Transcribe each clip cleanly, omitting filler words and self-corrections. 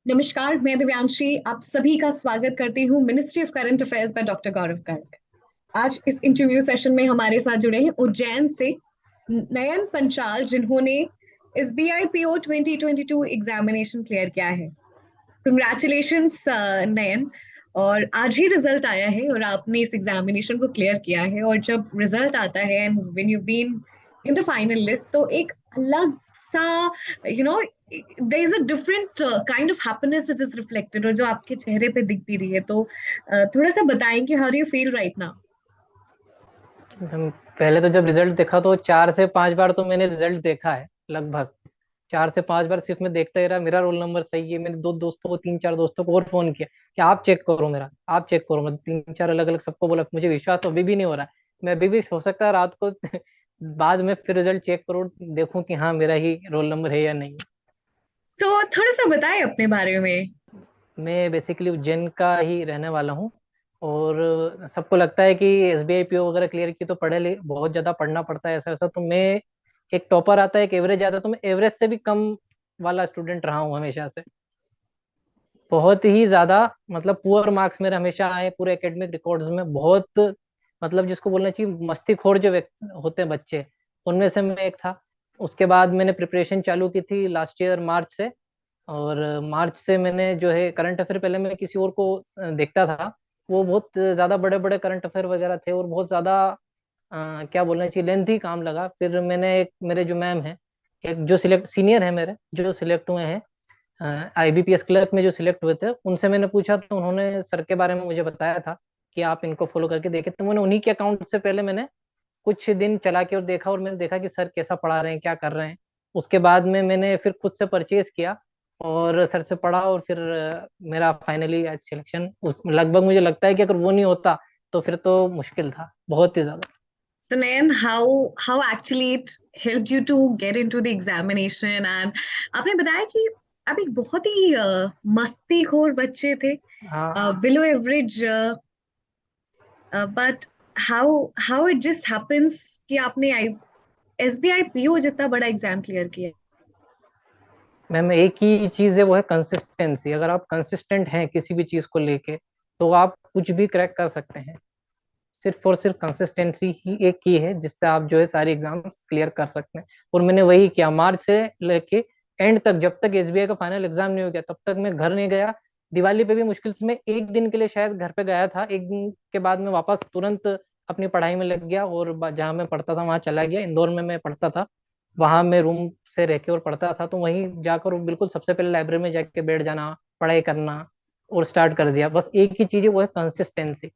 नमस्कार, मैं दिव्यांशी आप सभी का स्वागत करती हूँ ministry of current affairs by doctor Gaurav Garg. आज इस इंटरव्यू सेशन में हमारे साथ जुड़े हैं उज्जैन से नयन पंचाल, जिन्होंने एसबीआई पीओ 2022 एग्जामिनेशन क्लियर किया है। कंग्रेचुलेशंस नयन। और आज ही रिजल्ट आया है और आपने इस एग्जामिनेशन को क्लियर किया है, और जब रिजल्ट आता है and when you been in the final list, तो एक अलग सा you know there is a different kind of happiness which is reflected, और जो आपके चेहरे पे दिखती रही है। तो थोड़ा सा बताएं कि how do you feel right now. हम पहले तो जब रिजल्ट देखा तो 4 से 5 बार तो मैंने रिजल्ट देखा है लगभग। 4 से 5 बार सिर्फ मैं देखता ही रहा, मेरा रोल नंबर सही है। मैंने दो दोस्तों को, 3 4 दोस्तों को और फोन किया कि आप चेक करो मेरा, आप चेक करो। मैं 3 4 अलग अलग सबको बोला, मुझे विश्वास तो अभी भी नहीं हो रहा है। मैं अभी भी हो सकता है रात को बाद में फिर रिजल्ट चेक करूँ, देखूं कि हाँ मेरा ही रोल नंबर है या नहीं। सो थोड़ा सा बताएं अपने बारे में। मैं बेसिकली उज्जैन का ही रहने वाला हूँ। और सबको लगता है कि एसबीआई पीओ वगैरह क्लियर की तो पढ़े ले बहुत ज्यादा पढ़ना पड़ता है, ऐसा ऐसा। तो मैं, एक टॉपर आता है एक एवरेज आता है, तो मैं एवरेज से भी कम वाला स्टूडेंट रहा हूँ हमेशा से। बहुत ही ज्यादा, मतलब पुअर मार्क्स मेरे हमेशा आए पूरे एकेडमिक रिकॉर्ड्स में। बहुत, मतलब जिसको बोलना चाहिए मस्तीखोर जो व्यक्ति होते हैं बच्चे, उनमें से मैं एक था। उसके बाद मैंने प्रिपरेशन चालू की थी लास्ट ईयर मार्च से। और मार्च से मैंने जो है करंट अफेयर, पहले मैं किसी और को देखता था। वो बहुत ज्यादा बड़े बड़े करंट अफेयर वगैरह थे और बहुत ज्यादा क्या बोलना चाहिए लेंथी काम लगा। फिर मैंने, एक मेरे जो मैम है, एक जो सिलेक्ट सीनियर है मेरे, जो सिलेक्ट हुए हैं आईबीपीएस क्लर्क में जो सिलेक्ट हुए थे, उनसे मैंने पूछा तो उन्होंने सर के बारे में मुझे बताया था कि आप इनको फॉलो करके देखें। तो मैंने उन्हीं के अकाउंट से पहले मैंने कुछ दिन चला के और देखा, और मैंने देखा कि सर कैसा पढ़ा रहे हैं, क्या कर रहे हैं। उसके बाद में मैंने फिर खुद से परचेज किया और सर से पढ़ा। और फिर मेरा फाइनली आज सिलेक्शन उस लगभग, मुझे लगता है कि अगर वो नहीं होता तो फिर तो मुश्किल था बहुत ही ज्यादा। So Nayan, how actually it helped you to get into the examination? And आपने बताया कि आप एक बहुत ही मस्तीखोर बच्चे थे, हाँ। below average, but how it just happens कि आपने एसबीआई पीओ जितना बड़ा एग्जाम क्लियर किया। मैम एक ही चीज है, वो है कंसिस्टेंसी। अगर आप कंसिस्टेंट हैं किसी भी चीज को लेके तो आप कुछ भी क्रैक कर सकते हैं। सिर्फ और सिर्फ कंसिस्टेंसी ही एक की है जिससे आप जो है सारे एग्जाम्स क्लियर कर सकते हैं। और मैंने वही किया मार्च से लेके एंड तक। जब तक एसबीआई का फाइनल एग्जाम नहीं हो गया तब तक मैं घर नहीं गया। दिवाली पे भी मुश्किल से मैं एक दिन के लिए शायद घर पे गया था। एक दिन के बाद मैं वापस तुरंत अपनी पढ़ाई में लग गया और जहाँ मैं पढ़ता था वहां चला गया। इंदौर में मैं पढ़ता था, वहां मैं रूम से रह के और पढ़ता था। तो वहीं जाकर वो बिल्कुल सबसे पहले लाइब्रेरी में जाके बैठ जाना, पढ़ाई करना, और स्टार्ट कर दिया। बस एक ही चीज है, वो है कंसिस्टेंसी।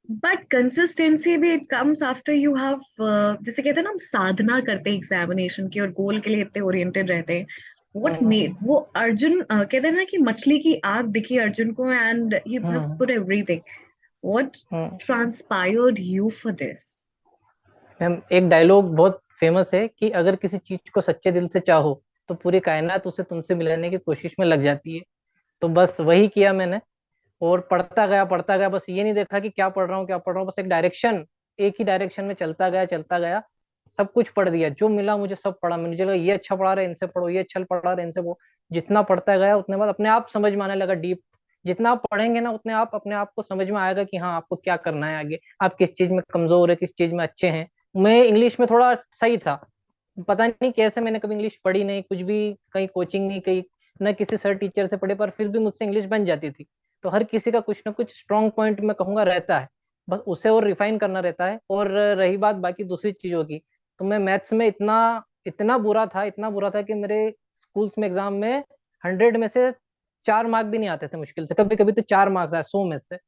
बट कंसिस्टेंसी भी it comes after you have, जैसे कहते हैं ना, हम साधना करते हैं एग्जामिनेशन की और गोल के लिए इतने ओरिएंटेड रहते हैं। What hmm. मेड वो अर्जुन, कहते हैं ना कि मछली की आंख दिखी अर्जुन को and he must hmm. Put everything. What hmm. Transpired you for this? Ma'am एक डायलॉग बहुत फेमस है कि अगर किसी चीज को सच्चे दिल से चाहो तो पूरी कायनात उसे तुमसे मिलाने की कोशिश में लग जाती है। तो बस वही किया मैंने। और पढ़ता गया पढ़ता गया, बस ये नहीं देखा कि क्या पढ़ रहा हूँ क्या पढ़ रहा हूँ, बस एक डायरेक्शन, एक ही डायरेक्शन में चलता गया चलता गया। सब कुछ पढ़ दिया जो मिला मुझे, सब पढ़ा। मुझे लगा ये अच्छा पढ़ा रहा है इनसे पढ़ो, ये अच्छा पढ़ा रहा है इनसे वो। जितना पढ़ता गया उतने बाद अपने आप समझ में आने लगा डीप। जितना आप पढ़ेंगे ना उतने आप अपने आप को समझ में आएगा कि हाँ आपको क्या करना है आगे, आप किस चीज में कमजोर है किस चीज में अच्छे हैं। मैं इंग्लिश में थोड़ा सही था। पता नहीं कैसे, मैंने कभी इंग्लिश पढ़ी नहीं, कुछ भी कहीं कोचिंग नहीं, कहीं ना किसी सर टीचर से पढ़े, पर फिर भी मुझसे इंग्लिश बन जाती थी। तो हर किसी का कुछ ना कुछ स्ट्रांग पॉइंट मैं कहूंगा रहता है, बस उसे और रिफाइन करना रहता है। और रही बात बाकी दूसरी चीजों की, तो मैं मैथ्स में इतना इतना बुरा था, इतना बुरा था कि मेरे स्कूल्स में एग्जाम में 100 में से 4 मार्क भी नहीं आते थे मुश्किल से। कभी कभी तो 4 मार्क्स आए 100 में से।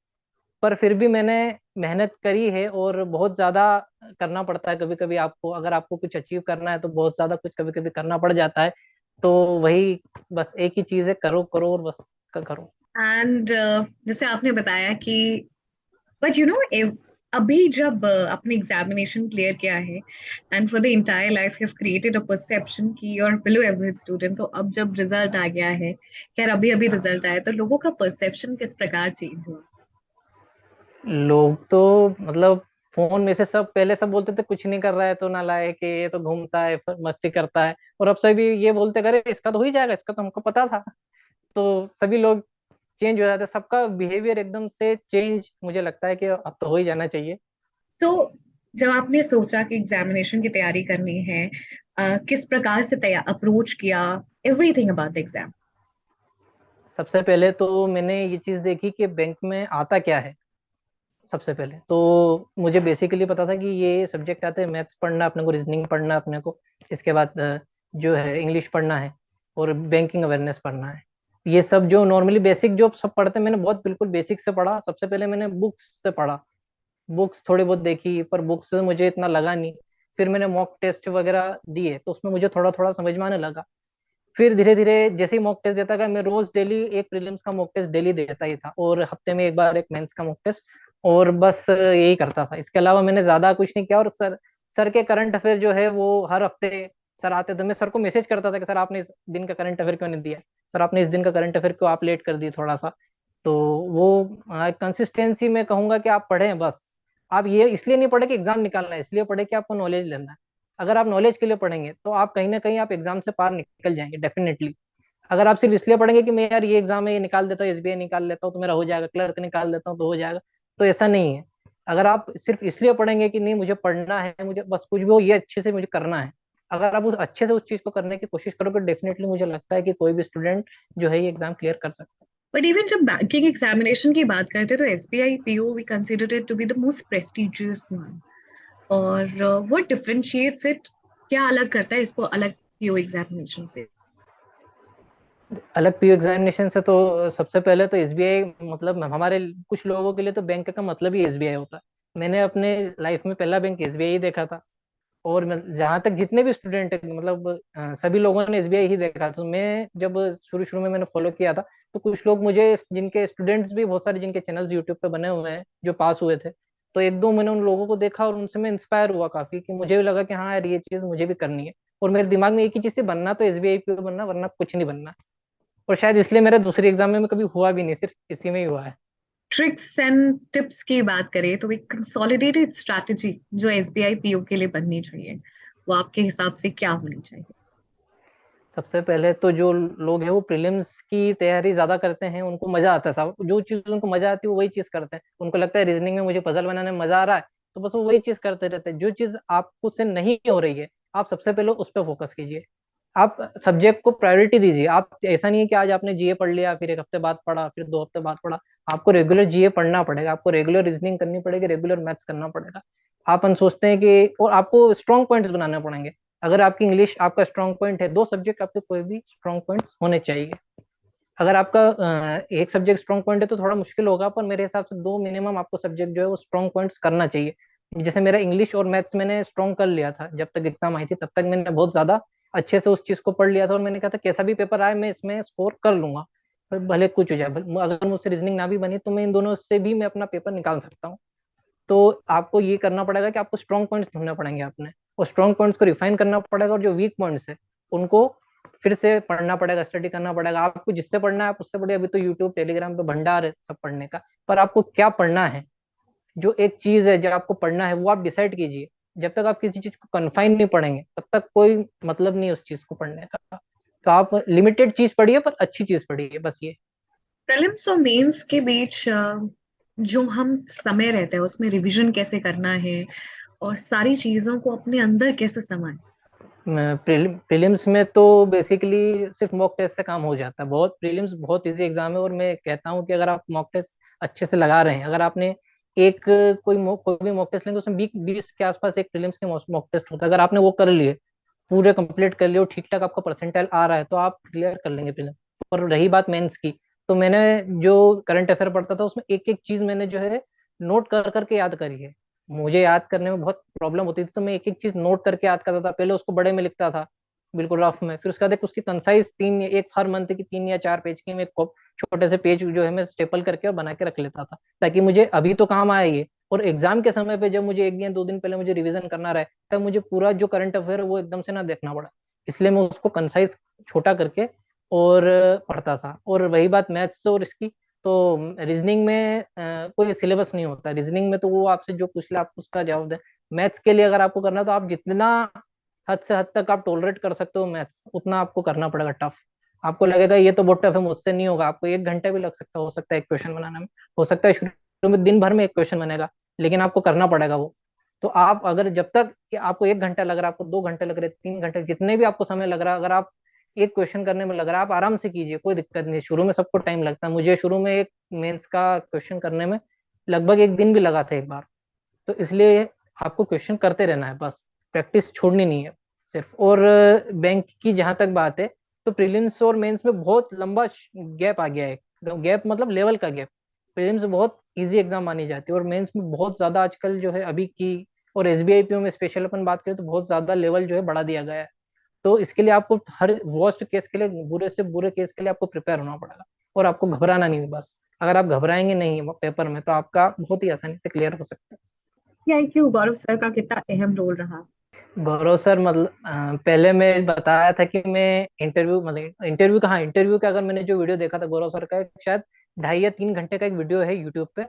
पर फिर भी मैंने मेहनत करी है, और बहुत ज्यादा करना पड़ता है कभी कभी आपको। अगर आपको कुछ अचीव करना है तो बहुत ज्यादा कुछ कभी कभी करना पड़ जाता है। तो वही, बस एक ही चीज है, करो करो और बस करो। एंड जैसे आपने बताया कि बट अभी जब आपने एग्जामिनेशन क्लियर किया है and for the entire life you have created a perception कि you are below average student, तो अब जब रिजल्ट आ गया है, खैर अभी अभी रिजल्ट आया, तो लोगों का परसेप्शन किस प्रकार चेंज हुआ? लोग तो, मतलब फोन में से सब पहले सब बोलते थे कुछ नहीं कर रहा है तो नालायक है, ये तो घूमता है मस्ती करता है। और अब सभी ये बोलते करे इसका तो हो ही जाएगा, इसका तो हमको पता था। तो सभी लोग चेंज हो जाते हैं, सबका बिहेवियर एकदम से चेंज, मुझे लगता है कि अब तो हो ही जाना चाहिए। सो जब आपने सोचा कि एग्जामिनेशन की तैयारी करनी है, किस प्रकार से तैयार अप्रोच किया, एवरीथिंग अबाउट द एग्जाम? सबसे पहले तो मैंने ये चीज़ देखी कि बैंक में आता क्या है। सबसे पहले तो मुझे बेसिकली पता था कि ये सब्जेक्ट आते हैं, मैथ्स पढ़ना अपने को, रीजनिंग पढ़ना अपने को, इसके बाद जो है इंग्लिश पढ़ना है, और बैंकिंग अवेयरनेस पढ़ना है। ये सब जो नॉर्मली बेसिक जो सब पढ़ते हैं, मैंने बहुत बिल्कुल बेसिक से पढ़ा। सबसे पहले मैंने बुक्स से पढ़ा, बुक्स थोड़ी बहुत देखी, पर बुक्स से मुझे इतना लगा नहीं। फिर मैंने मॉक टेस्ट वगैरह दिए, तो उसमें मुझे थोड़ा थोड़ा समझ में आने लगा। फिर धीरे धीरे जैसे ही मॉक टेस्ट देता गया, मैं रोज डेली एक प्रीलिम्स का मॉक टेस्ट डेली देता ही था, और हफ्ते में एक बार एक मेंस का मॉक टेस्ट, और बस यही करता था। इसके अलावा मैंने ज्यादा कुछ नहीं किया। और सर के करंट अफेयर जो है वो हर हफ्ते सर आते थे, मैं सर को मैसेज करता था कि सर आपने इस दिन का करंट अफेयर क्यों नहीं दिया, सर आपने इस दिन का करंट अफेयर क्यों आप लेट कर दिए थोड़ा सा। तो वो कंसिस्टेंसी में कहूंगा कि आप पढ़ें बस। आप ये इसलिए नहीं पढ़े कि एग्जाम निकालना है, इसलिए पढ़े कि आपको नॉलेज लेना है। अगर आप नॉलेज के लिए पढ़ेंगे तो आप कहीं ना कहीं आप एग्जाम से पार निकल जाएंगे डेफिनेटली। अगर आप सिर्फ इसलिए पढ़ेंगे कि मैं यार ये एग्जाम है ये निकाल देता हूँ, एसबीआई निकाल लेता हूँ तो मेरा हो जाएगा, क्लर्क निकाल लेता हूँ तो हो जाएगा, तो ऐसा नहीं है। अगर आप सिर्फ इसलिए पढ़ेंगे कि नहीं मुझे पढ़ना है, मुझे बस कुछ भी हो ये अच्छे से मुझे करना है, अगर आप उस अच्छे से उस चीज को करने की कोशिश करोगे, डेफिनेटली मुझे लगता है कि कोई भी स्टूडेंट जो है ये एग्जाम क्लियर कर सकता बट इवन जब बैंकिंग एग्जामिनेशन की बात करते हैं तो SBI PO we consider it to be the most prestigious one. और व्हाट डिफरेंशिएट्स इट, क्या अलग करता है इसको अलग पीओ एग्जामिनेशन से? है। अलग पीयू एग्जामिनेशन से तो सबसे पहले तो एसबीआई, मतलब हमारे कुछ लोगों के लिए तो बैंक का मतलब ही एसबीआई होता है। मैंने अपने लाइफ में पहला बैंक एसबीआई ही देखा था। और जहाँ तक जितने भी स्टूडेंट है, मतलब सभी लोगों ने एसबीआई ही देखा। तो मैं जब शुरू शुरू में मैंने फॉलो किया था, तो कुछ लोग मुझे, जिनके स्टूडेंट्स भी बहुत सारे जिनके चैनल्स यूट्यूब पे बने हुए हैं जो पास हुए थे, तो एक दो मैंने उन लोगों को देखा और उनसे मैं इंस्पायर हुआ काफी, कि मुझे भी लगा कि हाँ यार ये चीज मुझे भी करनी है। और मेरे दिमाग में एक ही चीज थी, बनना तो एसबीआई पे बनना, वरना कुछ नहीं बनना। और शायद इसलिए मेरा दूसरे एग्जाम में कभी हुआ भी नहीं, सिर्फ इसी में ही हुआ है। ट्रिक्स एंड टिप्स की बात करें तो एक कंसोलिडेटेड स्ट्रैटेजी जो एसबीआई पीओ के लिए बननी चाहिए, वो आपके हिसाब से क्या होनी चाहिए? सबसे पहले तो जो लोग हैं वो प्रीलिम्स की तैयारी ज्यादा करते हैं, उनको मजा आता है, सब जो चीज उनको मजा आती है वो वही चीज करते हैं। उनको लगता है रीजनिंग में मुझे पजल बनाने में मजा आ रहा है, तो बस वो वही चीज करते रहते हैं। जो चीज आपको से नहीं हो रही है, आप सबसे पहले उस पर फोकस कीजिए। आप सब्जेक्ट को प्रायोरिटी दीजिए। आप ऐसा नहीं है कि आज आपने जीए पढ़ लिया, फिर एक हफ्ते बाद पढ़ा, फिर 2 हफ्ते बाद पढ़ा। आपको रेगुलर जीए पढ़ना पड़ेगा, आपको रेगुलर रीजनिंग करनी पड़ेगी, रेगुलर मैथ्स करना पड़ेगा। अपन सोचते हैं कि, और आपको स्ट्रॉन्ग पॉइंट्स बनाने पड़ेंगे। अगर आपकी इंग्लिश आपका स्ट्रॉन्ग पॉइंट है, दो सब्जेक्ट आपके कोई भी स्ट्रॉन्ग पॉइंट्स होने चाहिए। अगर आपका एक सब्जेक्ट स्ट्रॉन्ग पॉइंट है तो थोड़ा मुश्किल होगा, पर मेरे हिसाब से दो मिनिमम आपको सब्जेक्ट जो है वो स्ट्रॉन्ग पॉइंट्स करना चाहिए। जैसे मेरा इंग्लिश और मैथ्स मैंने स्ट्रॉन्ग कर लिया था, जब तक एग्जाम आई थी तब तक मैंने बहुत ज्यादा अच्छे से उस चीज को पढ़ लिया था, और मैंने कहा था कैसा भी पेपर आए मैं इसमें स्कोर कर लूंगा, भले कुछ हो जाए। अगर मुझसे रीजनिंग ना भी बनी तो मैं इन दोनों से भी मैं अपना पेपर निकाल सकता हूँ। तो आपको ये करना पड़ेगा कि आपको स्ट्रॉन्ग पॉइंट्स ढूंढने पड़ेंगे अपने, और स्ट्रॉन्ग पॉइंट्स को रिफाइन करना पड़ेगा, और जो वीक पॉइंट्स है उनको फिर से पढ़ना पड़ेगा, स्टडी करना पड़ेगा। आपको जिससे पढ़ना है आप उससे पढ़िए। अभी तो यूट्यूब टेलीग्राम पे भंडार है सब पढ़ने का, पर आपको क्या पढ़ना है, जो एक चीज है जो आपको पढ़ना है वो आप डिसाइड कीजिए। जब तक आप किसी चीज को कन्फाइन नहीं पढ़ेंगे तब तक कोई मतलब नहीं उस चीज को पढ़ने का। तो आप लिमिटेड चीज पढ़िए, पर अच्छी चीज पढ़िए, बस ये। प्रीलिम्स और मेंस के बीच जो हम समय रहता है उसमें रिवीजन कैसे करना है और सारी चीजों को अपने अंदर कैसे समाएं? प्रीलिम्स में तो बेसिकली सिर्फ मॉक टेस्ट से काम हो जाता है। बहुत प्रीलिम्स बहुत इजी एग्जाम है, और मैं कहता हूँ कि अगर आप मॉक टेस्ट अच्छे से लगा रहे हैं, अगर आपने एक कोई भी मॉक टेस्ट लेंगे उसमें 20 के आसपास एक प्रीलिम्स के मॉक टेस्ट होता है, अगर आपने वो कर लिए, पूरे कंप्लीट कर लिए और ठीक ठाक आपका परसेंटाइल आ रहा है, तो आप क्लियर कर लेंगे प्रीलिम्स। और रही बात मेंस की, तो मैंने जो करंट अफेयर पढ़ता था उसमें एक एक चीज मैंने जो है नोट कर करके याद करी है। मुझे याद करने में बहुत प्रॉब्लम होती थी, तो मैं एक एक चीज नोट करके याद करता था। पहले उसको बड़े में लिखता था, बिल्कुल रफ में, फिर उसके बाद एक उसकी कंसाइज एक हर मंथ की 3 या 4 पेज की मैं छोटे से पेज जो है मैं स्टेपल करके और बना के रख लेता था, ताकि मुझे अभी तो काम आए ये। और एग्जाम के समय पे जब मुझे 1 या 2 दिन पहले मुझे रिवीजन करना रहे, तब मुझे पूरा जो करंट अफेयर है वो एकदम से ना देखना पड़ा। इसलिए मैं उसको कंसाइज छोटा करके और पढ़ता था। और वही बात मैथ्स और इसकी, तो रीजनिंग में कोई सिलेबस नहीं होता। रीजनिंग में तो वो आपसे जो पूछ ले आप उसका जवाब दें। मैथ्स के लिए अगर आपको करना है तो आप जितना हद से हद तक आप टॉलरेट कर सकते हो मैथ्स, उतना आपको करना पड़ेगा टफ। आपको लगेगा ये तो बहुत टफ है, मुझसे नहीं होगा, आपको 1 घंटा भी लग सकता, हो सकता है एक क्वेश्चन बनाने में, हो सकता है शुरू में दिन भर में एक क्वेश्चन बनेगा, लेकिन आपको करना पड़ेगा वो। तो आप अगर जब तक कि आपको 1 घंटा लग रहा है, आपको 2 घंटे लग रहे, 3 घंटे, जितने भी आपको समय लग रहा है, अगर आप एक क्वेश्चन करने में लग रहा है, आप आराम से कीजिए, कोई दिक्कत नहीं। शुरू में सबको टाइम लगता है, मुझे शुरू में एक मेंस का क्वेश्चन करने में लगभग एक दिन भी लगा था एक बार। तो इसलिए आपको क्वेश्चन करते रहना है, बस प्रैक्टिस छोड़नी नहीं है सिर्फ। और बैंक की जहां तक बात है, तो प्रीलिम्स और मेंस में बहुत लंबा गैप आ गया है। गैप मतलब लेवल का गैप। प्रीलिम्स बहुत इजी एग्जाम मानी जाती है, और मेंस में बहुत ज्यादा आजकल जो है अभी की, और एसबीआई पीओ में स्पेशल अपन बात करें तो बहुत ज्यादा लेवल जो है बढ़ा दिया गया है। तो इसके लिए आपको हर वर्स्ट केस के लिए, बुरे से बुरे केस के लिए आपको प्रिपेयर होना पड़ेगा, और आपको घबराना नहीं है बस। अगर आप घबराएंगे नहीं पेपर में, तो आपका बहुत ही आसानी से क्लियर हो सकता है। क्यों गौरव सर का कितना अहम रोल रहा? गौरव सर मतलब पहले मैं बताया था कि मैं इंटरव्यू, मतलब इंटरव्यू कहाँ, इंटरव्यू का अगर मैंने जो वीडियो देखा था गौरव सर का, शायद 2.5 या 3 घंटे का एक वीडियो है यूट्यूब पे,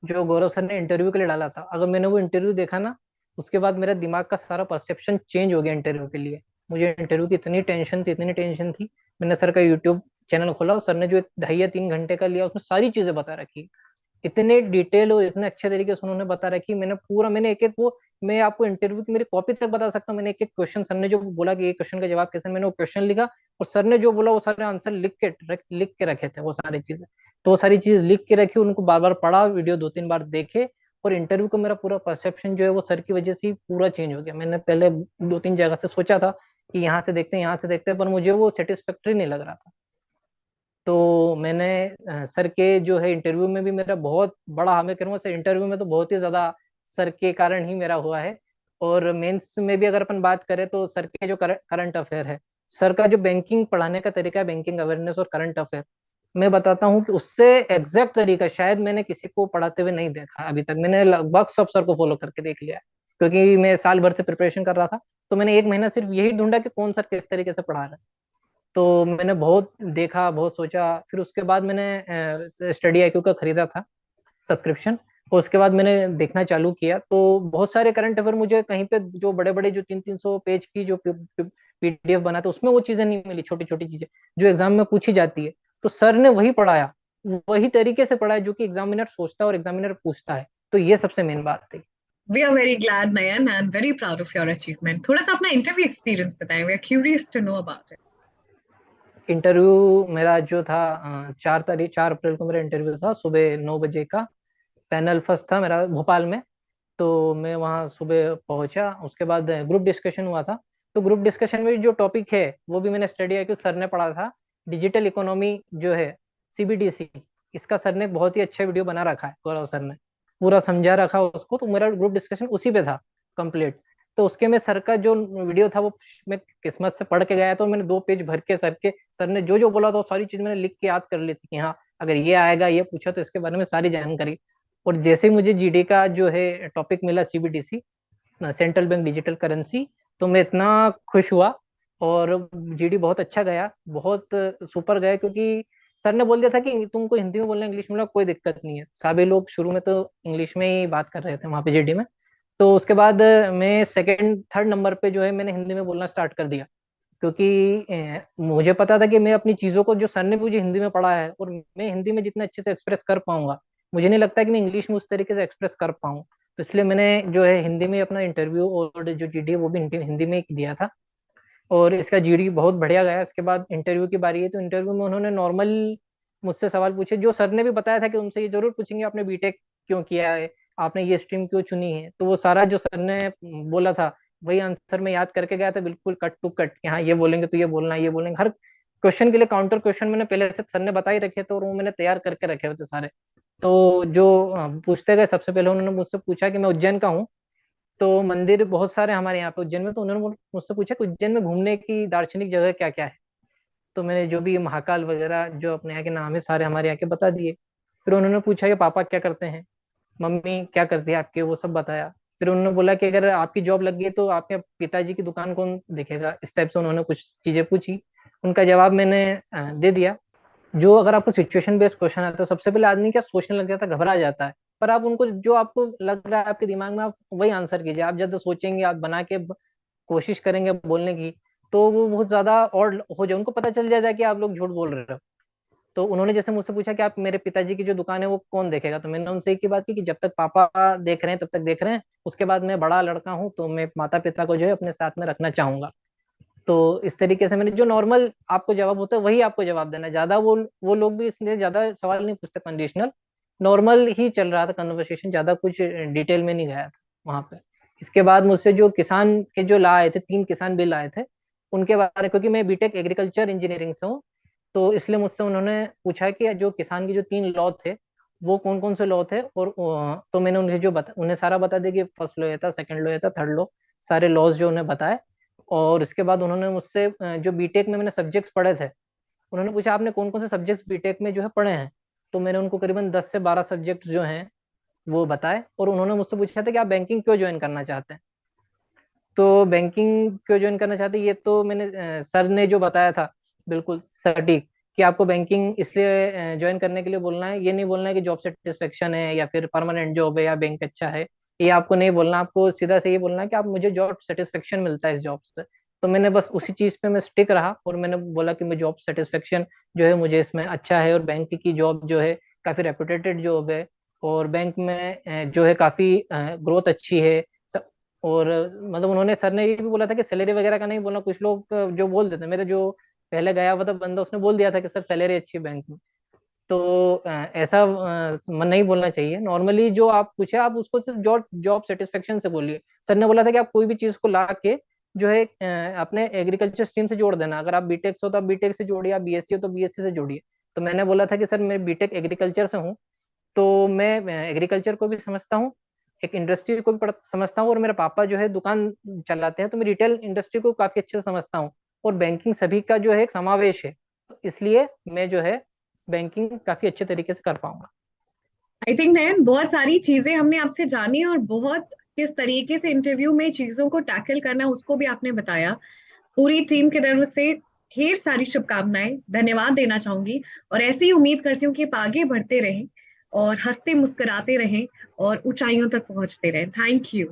जो गौरव सर ने इंटरव्यू के लिए डाला था। अगर मैंने वो इंटरव्यू देखा ना, उसके बाद मेरा दिमाग का सारा परसेप्शन चेंज हो गया इंटरव्यू के लिए। मुझे इंटरव्यू की इतनी टेंशन थी, इतनी टेंशन थी। मैंने सर का यूट्यूब चैनल खोला, और सर ने जो 2.5 या 3 घंटे का लिया, उसमें सारी चीजें बता रखी, इतने डिटेल और इतने अच्छे तरीके से उन्होंने बता रखी। मैंने पूरा, मैंने एक एक वो, मैं आपको इंटरव्यू की मेरी कॉपी तक बता सकता हूँ। मैंने एक एक क्वेश्चन, सर ने जो बोला कि ये क्वेश्चन का जवाब कैसे, मैंने वो क्वेश्चन लिखा, और सर ने जो बोला वो सारे आंसर लिख के रखे थे वो सारी चीजें। तो वो सारी चीज लिख के रखी, उनको बार बार पढ़ा, वीडियो 2-3 बार देखे। और इंटरव्यू का मेरा पूरा परसेप्शन जो है वो सर की वजह से ही पूरा चेंज हो गया। मैंने पहले 2-3 जगह से सोचा था कि यहाँ से देखते हैं, यहाँ से देखते हैं, पर मुझे वो सेटिस्फैक्टरी नहीं लग रहा था। तो मैंने सर के जो है इंटरव्यू में भी मेरा बहुत बड़ा, हमें करूँगा सर, इंटरव्यू में तो बहुत ही ज्यादा सर के कारण ही मेरा हुआ है। और मेंस में भी अगर अपन बात करें, तो सर के जो करंट अफेयर है, सर का जो बैंकिंग पढ़ाने का तरीका है, बैंकिंग अवेयरनेस और करंट अफेयर, मैं बताता हूँ कि उससे एग्जैक्ट तरीका शायद मैंने किसी को पढ़ाते हुए नहीं देखा अभी तक। मैंने लगभग सब सर को फॉलो करके देख लिया है, क्योंकि मैं साल भर से प्रिपरेशन कर रहा था। तो मैंने 1 महीना सिर्फ यही ढूंढा कि कौन सर किस तरीके से पढ़ा रहा है। तो मैंने बहुत देखा, बहुत सोचा, फिर उसके बाद मैंने स्टडी आईक्यू का खरीदा था सब्सक्रिप्शन। और उसके बाद मैंने देखना चालू किया, तो बहुत सारे करंट अफेयर मुझे कहीं पे, जो बड़े बड़े जो 300-300 पेज की जो पीडीएफ बनाते, उसमें वो चीजें नहीं मिली, छोटी छोटी चीजें जो एग्जाम में पूछी जाती है। तो सर ने वही पढ़ाया, वही तरीके से पढ़ाया जो कि एग्जामिनर सोचता है और एग्जामिनर पूछता है। तो ये सबसे मेन बात थी। We are very glad Nayan and very proud of your achievement. थोड़ा सा अपना इंटरव्यू एक्सपीरियंस बताएं, we are curious to know about it. Interview मेरा जो था, 4 अप्रैल को मेरा इंटरव्यू था, सुबह 9 बजे का। पैनल फर्स्ट था मेरा भोपाल में। तो मैं वहाँ सुबह पहुंचा, उसके बाद ग्रुप डिस्कशन हुआ था। तो ग्रुप डिस्कशन में जो टॉपिक है वो भी मैंने स्टडी किया, सर ने पढ़ा था, डिजिटल इकोनॉमी जो है, सीबीडीसी। इसका सर ने बहुत ही अच्छा वीडियो बना रखा है, गौरव सर ने पूरा समझा रखा उसको। तो मेरा ग्रुप डिस्कशन उसी पे था कंप्लीट। तो उसके में सर का जो वीडियो था वो मैं किस्मत से पढ़ के गया, तो मैंने 2 पेज भर के सर ने जो जो बोला था वो सारी चीज मैंने लिख के याद कर ली थी कि हाँ, अगर ये आएगा, ये पूछा, तो इसके बारे में सारी जानकारी। और जैसे ही मुझे जीडी का जो है टॉपिक मिला, CBDC, central bank digital currency, तो मैं इतना खुश हुआ। और जीडी बहुत अच्छा गया, बहुत सुपर गया, क्योंकि सर ने बोल दिया था कि तुमको हिंदी में बोलना, इंग्लिश में बोलना, कोई दिक्कत नहीं है। सभी लोग शुरू में तो इंग्लिश में ही बात कर रहे थे वहां पे जीडी में। तो उसके बाद मैं सेकंड थर्ड नंबर पे जो है मैंने हिंदी में बोलना स्टार्ट कर दिया, क्योंकि मुझे पता था कि मैं अपनी चीजों को, जो सर ने मुझे हिंदी में पढ़ा है, और मैं हिंदी में जितना अच्छे से एक्सप्रेस कर पाऊंगा, मुझे नहीं लगता कि मैं इंग्लिश में उस तरीके से एक्सप्रेस कर पाऊँ। तो इसलिए मैंने जो है हिंदी में अपना इंटरव्यू और जो जीडी है वो भी हिंदी हिंदी में ही दिया था। और इसका जीडी बहुत बढ़िया गया। इसके बाद इंटरव्यू की बारी है, तो इंटरव्यू में उन्होंने नॉर्मल मुझसे सवाल पूछे, जो सर ने भी बताया था कि उनसे ये जरूर पूछेंगे, आपने बीटेक क्यों किया है, आपने ये स्ट्रीम क्यों चुनी है। तो वो सारा जो सर ने बोला था, वही आंसर मैं याद करके गया था, बिल्कुल कट टू कट, कि हाँ ये बोलेंगे तो ये बोलना, ये बोलेंगे। हर क्वेश्चन के लिए काउंटर क्वेश्चन मैंने पहले से सर ने बता ही रखे थे, और वो मैंने तैयार करके रखे हुए थे सारे। तो जो पूछते गए, सबसे पहले उन्होंने मुझसे पूछा कि मैं उज्जैन का हूँ। तो मंदिर बहुत सारे हमारे यहाँ पे उज्जैन में, तो उन्होंने मुझसे पूछा कि उज्जैन में घूमने की दार्शनिक जगह क्या क्या है। तो मैंने जो भी महाकाल वगैरह जो अपने यहाँ के नाम है सारे हमारे यहाँ के बता दिए। फिर उन्होंने पूछा कि पापा क्या करते हैं, मम्मी क्या करती है आपके, वो सब बताया। फिर उन्होंने बोला कि अगर आपकी जॉब लग गई तो आपके पिताजी की दुकान कौन देखेगा, इस टाइप से उन्होंने कुछ चीजें पूछी। उनका जवाब मैंने दे दिया। जो अगर आपको सिचुएशन बेस्ड क्वेश्चन आता है, तो सबसे पहले आदमी क्या सोचने लग जाता है, घबरा जाता है। पर आप उनको जो आपको लग रहा है आपके दिमाग में, आप वही आंसर कीजिए। आप ज्यादा सोचेंगे, आप बना के कोशिश करेंगे बोलने की, तो वो बहुत ज्यादा और हो जाए, उनको पता चल जाता है कि आप लोग झूठ बोल रहे हो। तो उन्होंने जैसे मुझसे पूछा कि आप मेरे पिताजी की जो दुकान है वो कौन देखेगा, तो मैंने उनसे एक ही बात की कि जब तक पापा देख रहे हैं तब तक देख रहे हैं, उसके बाद मैं बड़ा लड़का हूँ तो मैं माता पिता को जो है अपने साथ में रखना चाहूंगा। तो इस तरीके से मैंने जो नॉर्मल आपको जवाब होता है वही आपको जवाब देना है। ज्यादा वो लोग भी इसलिए ज्यादा सवाल नहीं पूछते, कंडीशनल नॉर्मल ही चल रहा था कन्वर्सेशन, ज्यादा कुछ डिटेल में नहीं गया था वहां पे। इसके बाद मुझसे जो किसान के जो ला आए थे, 3 किसान बिल आए थे, उनके बारे, क्योंकि मैं बीटेक एग्रीकल्चर इंजीनियरिंग से हूँ, तो इसलिए मुझसे उन्होंने पूछा कि जो किसान के जो 3 लॉ थे वो कौन कौन से लॉ थे। और तो मैंने उन्हें उन्हें सारा बता दिया कि फर्स्ट लॉ ये था, सेकंड लॉ ये था, थर्ड लॉ, सारे लॉज जो उन्हें बताए। और इसके बाद उन्होंने मुझसे जो बीटेक में मैंने सब्जेक्ट्स पढ़े थे, उन्होंने पूछा आपने कौन कौन से सब्जेक्ट्स बीटेक में जो है पढ़े हैं। तो मैंने उनको करीबन 10 से 12 सब्जेक्ट जो हैं वो बताए। और उन्होंने मुझसे पूछा था कि आप बैंकिंग क्यों ज्वाइन करना चाहते हैं। तो बैंकिंग क्यों ज्वाइन करना चाहते हैं, ये तो मैंने सर ने जो बताया था बिल्कुल सटीक, कि आपको बैंकिंग इसलिए ज्वाइन करने के लिए बोलना है, ये नहीं बोलना है कि जॉब सेटिस्फेक्शन है या फिर परमानेंट जॉब है या बैंक अच्छा है, ये आपको नहीं बोलना। आपको सीधा से ये बोलना है कि आप मुझे जॉब सेटिस्फेक्शन मिलता है इस जॉब से। तो मैंने बस उसी चीज पे मैं स्टिक रहा और मैंने बोला कि मैं जॉब सेटिस्फेक्शन जो है मुझे इसमें अच्छा है, और बैंक की जॉब जो है काफी रेपुटेटेड जॉब है, और बैंक में जो है काफी ग्रोथ अच्छी है। और मतलब उन्होंने, सर ने ये भी बोला था कि सैलरी वगैरह का नहीं बोलना। कुछ लोग जो बोल देते हैं, मेरे जो पहले गया हुआ था बंदा, उसने बोल दिया था कि सर सैलरी अच्छी बैंक में। तो ऐसा मन नहीं बोलना चाहिए। नॉर्मली जो आप पूछे आप उसको सिर्फ जॉब जॉब सेटिस्फेक्शन से बोलिए। सर ने बोला था कि आप कोई भी चीज को ला के जो है अपने एग्रीकल्चर स्ट्रीम से जोड़ देना। अगर आप बीटेक से हो तो आप बीटेक से जोड़िए, आप बीएससी हो तो बीएससी से जोड़िए। तो मैंने बोला था कि सर मैं बीटेक एग्रीकल्चर से हूँ, तो मैं एग्रीकल्चर को भी समझता हूँ, एक इंडस्ट्री को भी समझता हूँ, और मेरे पापा जो है दुकान चलाते हैं, तो मैं रिटेल इंडस्ट्री को काफी अच्छे से समझता हूँ। और बैंकिंग सभी का जो है एक समावेश है, तो इसलिए मैं जो है बैंकिंग काफी अच्छे तरीके से कर पाऊंगा। आई थिंक नयन, बहुत सारी चीजें हमने आपसे जानी, और बहुत किस तरीके से इंटरव्यू में चीजों को टैकल करना है उसको भी आपने बताया। पूरी टीम की तरफ से ढेर सारी शुभकामनाएं, धन्यवाद देना चाहूंगी। और ऐसी ही उम्मीद करती हूँ कि आप आगे बढ़ते रहें और हंसते मुस्कुराते रहें और ऊंचाइयों तक पहुंचते रहें। Thank you.